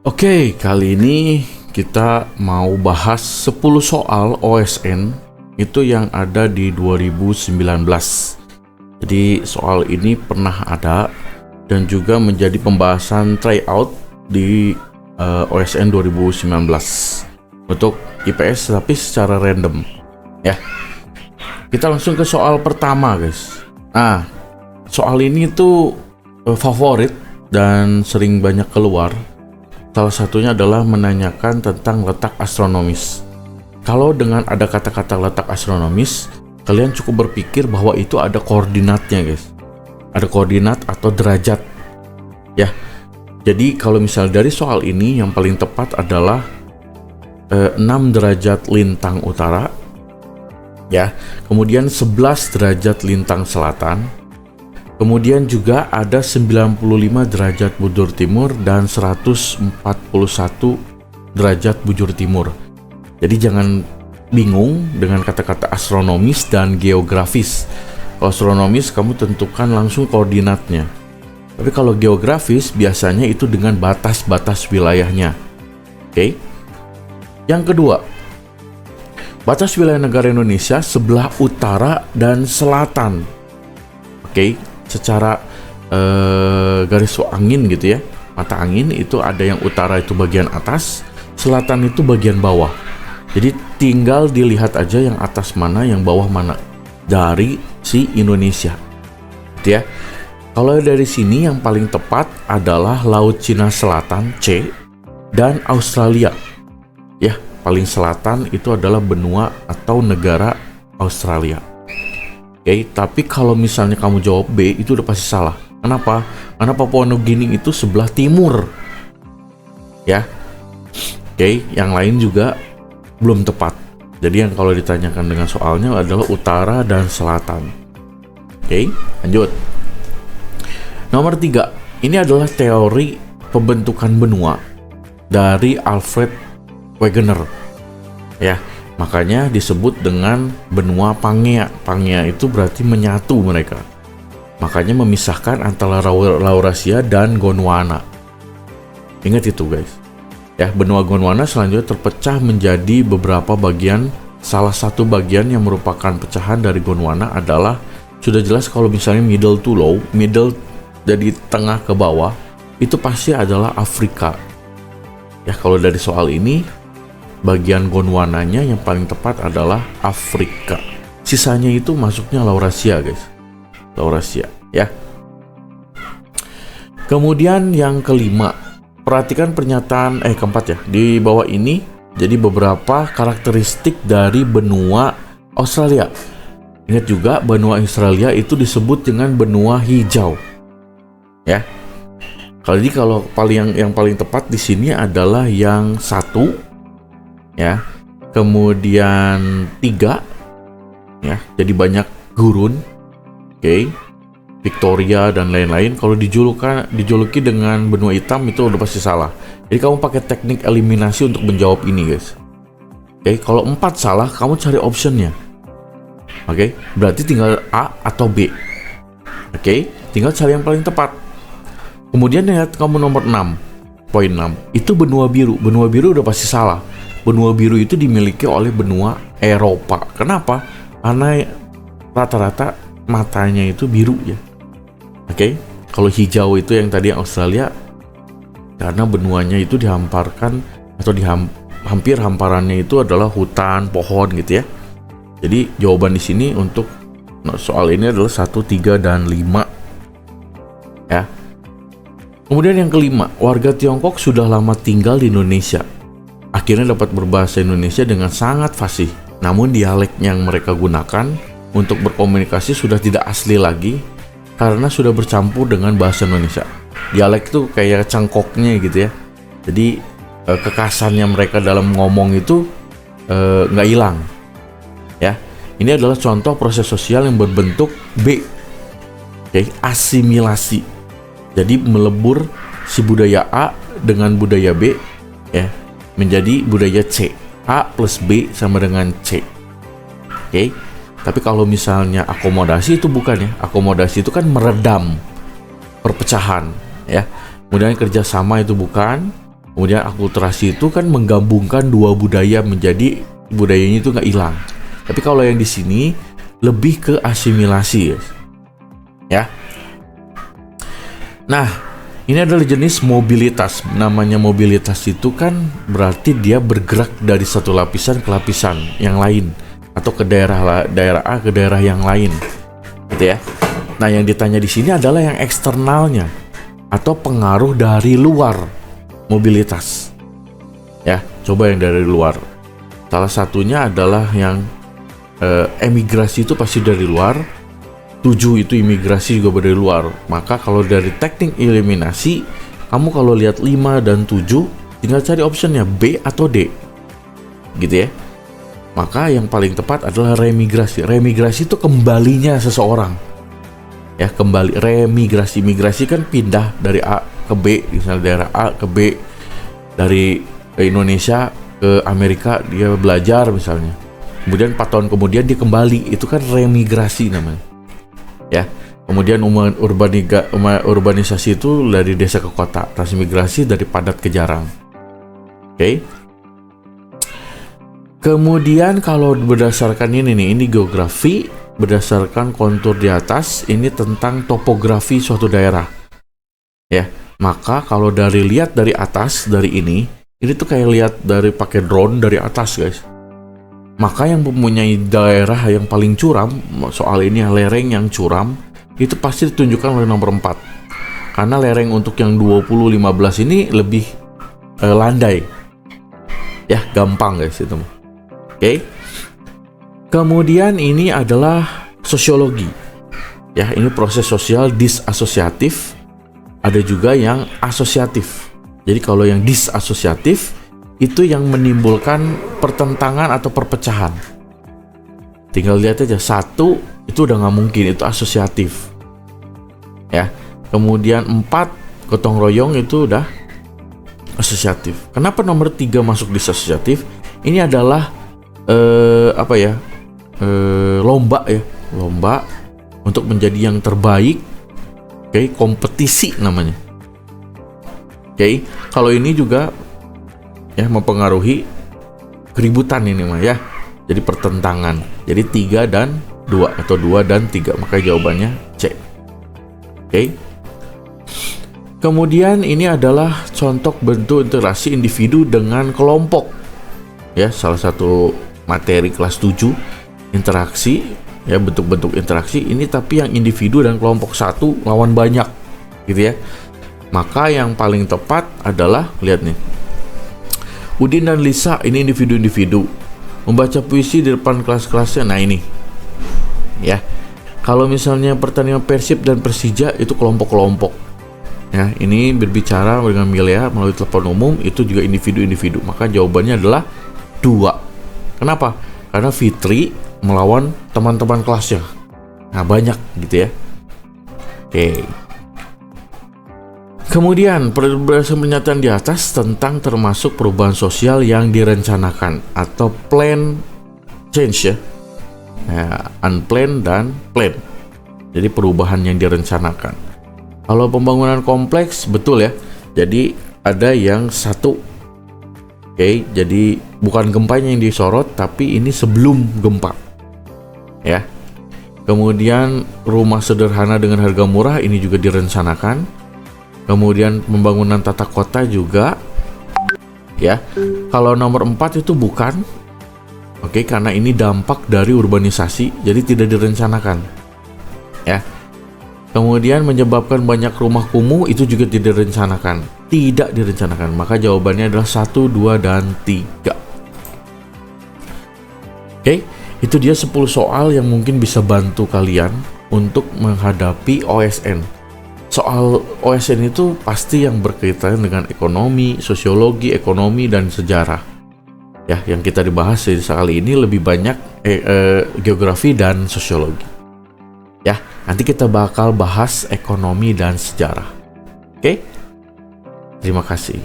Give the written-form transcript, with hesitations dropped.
Oke, kali ini kita mau bahas 10 soal OSN itu yang ada di 2019. Jadi soal ini pernah ada dan juga menjadi pembahasan tryout di OSN 2019 untuk IPS tapi secara random ya. Kita langsung ke soal pertama, guys. Nah, soal ini tuh favorit dan sering banyak keluar. Salah satunya adalah menanyakan tentang letak astronomis. Kalau dengan ada kata-kata letak astronomis, kalian cukup berpikir bahwa itu ada koordinatnya, guys. Ada koordinat atau derajat. Ya. Jadi kalau misal dari soal ini yang paling tepat adalah 6 derajat lintang utara. Ya. Kemudian 11 derajat lintang selatan. Kemudian juga ada 95 derajat bujur timur dan 141 derajat bujur timur. Jadi jangan bingung dengan kata-kata astronomis dan geografis. Kalau astronomis kamu tentukan langsung koordinatnya. Tapi kalau geografis biasanya itu dengan batas-batas wilayahnya. Oke. Yang kedua, batas wilayah negara Indonesia sebelah utara dan selatan. Oke. Secara garis angin gitu ya, mata angin itu ada yang utara itu bagian atas, selatan itu bagian bawah. Jadi tinggal dilihat aja yang atas mana, yang bawah mana dari si Indonesia gitu ya. Kalau dari sini yang paling tepat adalah Laut Cina Selatan C dan Australia ya. Paling selatan itu adalah benua atau negara Australia. Oke, tapi kalau misalnya kamu jawab B, itu udah pasti salah. Kenapa? Karena Papua Nugini itu sebelah timur. Ya. Oke, yang lain juga belum tepat. Jadi yang kalau ditanyakan dengan soalnya adalah utara dan selatan. Oke, lanjut. Nomor 3, ini adalah teori pembentukan benua dari Alfred Wegener. Ya. Makanya disebut dengan benua Pangea. Pangea itu berarti menyatu mereka. Makanya memisahkan antara Laurasia dan Gondwana. Ingat itu, guys. Ya, benua Gondwana selanjutnya terpecah menjadi beberapa bagian. Salah satu bagian yang merupakan pecahan dari Gondwana adalah sudah jelas kalau misalnya middle to low, middle dari tengah ke bawah, itu pasti adalah Afrika. Ya, kalau dari soal ini bagian Gondwananya yang paling tepat adalah Afrika. Sisanya itu masuknya Laurasia, guys. Laurasia, ya. Kemudian yang kelima, perhatikan pernyataan keempat ya. Di bawah ini jadi beberapa karakteristik dari benua Australia. Ingat juga benua Australia itu disebut dengan benua hijau. Ya. Jadi kalau yang paling tepat di sini adalah yang 1 ya, kemudian 3 ya, jadi banyak gurun. Oke. Victoria dan lain-lain. Kalau dijuluki dengan benua hitam itu udah pasti salah. Jadi kamu pakai teknik eliminasi untuk menjawab ini, guys. Oke, kalau 4 salah kamu cari optionnya. Oke, berarti tinggal A atau B. Oke, tinggal cari yang paling tepat. Kemudian lihat kamu nomor 6, poin 6, itu benua biru. Benua biru udah pasti salah. Benua biru itu dimiliki oleh benua Eropa. Kenapa? Karena rata-rata matanya itu biru ya. Oke. Kalau hijau itu yang tadi Australia, karena benuanya itu dihamparkan atau hampir hamparannya itu adalah hutan, pohon gitu ya. Jadi jawaban di sini untuk soal ini adalah 1, 3, dan 5 ya. Kemudian yang kelima, warga Tiongkok sudah lama tinggal di Indonesia. Akhirnya dapat berbahasa Indonesia dengan sangat fasih. Namun dialek yang mereka gunakan untuk berkomunikasi sudah tidak asli lagi karena sudah bercampur dengan bahasa Indonesia. Dialek itu kayak cangkoknya gitu ya. Jadi kekasannya mereka dalam ngomong itu nggak hilang. Ya, ini adalah contoh proses sosial yang berbentuk B. Oke, asimilasi. Jadi melebur si budaya A dengan budaya B ya, menjadi budaya C. A plus B sama dengan C. Oke. Tapi kalau misalnya akomodasi itu bukan ya. Akomodasi itu kan meredam perpecahan ya. Kemudian kerjasama itu bukan. Kemudian akulturasi itu kan menggabungkan dua budaya menjadi budayanya itu nggak hilang. Tapi kalau yang di sini lebih ke asimilasi, ya. Nah, ini adalah jenis mobilitas. Namanya mobilitas itu kan berarti dia bergerak dari satu lapisan ke lapisan yang lain, atau ke daerah A ke daerah yang lain, gitu ya. Nah, yang ditanya di sini adalah yang eksternalnya atau pengaruh dari luar mobilitas. Ya, coba yang dari luar. Salah satunya adalah yang emigrasi itu pasti dari luar. 7 itu imigrasi juga dari luar. Maka kalau dari teknik eliminasi, kamu kalau lihat 5 dan 7 tinggal cari optionnya B atau D, gitu ya. Maka yang paling tepat adalah remigrasi. Remigrasi itu kembalinya seseorang, ya, kembali. Remigrasi, migrasi kan pindah dari A ke B, misalnya daerah A ke B, dari Indonesia ke Amerika dia belajar misalnya, kemudian 4 tahun kemudian dia kembali, itu kan remigrasi namanya, ya. Kemudian urbanisasi itu dari desa ke kota, transmigrasi dari padat ke jarang. Oke. Kemudian kalau berdasarkan ini geografi, berdasarkan kontur di atas, ini tentang topografi suatu daerah, ya. Maka kalau lihat dari atas, dari ini tuh kayak lihat dari pakai drone dari atas, guys. Maka yang mempunyai daerah yang paling curam, soal ini lereng yang curam, itu pasti ditunjukkan oleh nomor 4. Karena lereng untuk yang 20-15 ini lebih landai. Ya, gampang guys itu. Oke. Kemudian ini adalah sosiologi. Ya, ini proses sosial disasosiatif. Ada juga yang asosiatif. Jadi kalau yang disasosiatif itu yang menimbulkan pertentangan atau perpecahan. Tinggal lihat aja, 1 itu udah nggak mungkin, itu asosiatif, ya. Kemudian 4 gotong royong itu udah asosiatif. Kenapa nomor 3 masuk disasosiatif? Ini adalah lomba, ya, lomba untuk menjadi yang terbaik. Oke, kompetisi namanya. Oke, kalau ini juga ya mempengaruhi keributan ini mah, ya. Jadi pertentangan. Jadi 3 dan 2 atau 2 dan 3, maka jawabannya C. Oke. Kemudian ini adalah contoh bentuk interaksi individu dengan kelompok. Ya, salah satu materi kelas 7, interaksi, ya, bentuk-bentuk interaksi ini, tapi yang individu dan kelompok satu lawan banyak, gitu ya. Maka yang paling tepat adalah, lihat nih, Udin dan Lisa ini individu-individu membaca puisi di depan kelas-kelasnya. Nah ini, ya, kalau misalnya pertandingan Persib dan Persija itu kelompok-kelompok, ya. Ini berbicara dengan Milea melalui telepon umum, itu juga individu-individu. Maka jawabannya adalah 2. Kenapa? Karena Fitri melawan teman-teman kelasnya. Nah, banyak gitu ya. Oke. Kemudian berdasarkan pernyataan di atas tentang termasuk perubahan sosial yang direncanakan atau plan change, ya. Nah, unplanned dan plan. Jadi perubahan yang direncanakan. Kalau pembangunan kompleks, betul ya. Jadi ada yang 1. Oke, jadi bukan gempanya yang disorot, tapi ini sebelum gempa, ya. Kemudian rumah sederhana dengan harga murah ini juga direncanakan. Kemudian pembangunan tata kota juga, ya. Kalau nomor 4 itu bukan, oke, karena ini dampak dari urbanisasi, jadi tidak direncanakan, ya. Kemudian menyebabkan banyak rumah kumuh itu juga tidak direncanakan. Maka jawabannya adalah 1, 2, dan 3. Oke, itu dia 10 soal yang mungkin bisa bantu kalian untuk menghadapi OSN. Soal OSN itu pasti yang berkaitan dengan ekonomi, sosiologi, ekonomi, dan sejarah. Ya, yang kita dibahas kali ini lebih banyak geografi dan sosiologi. Ya, nanti kita bakal bahas ekonomi dan sejarah. Oke? Terima kasih.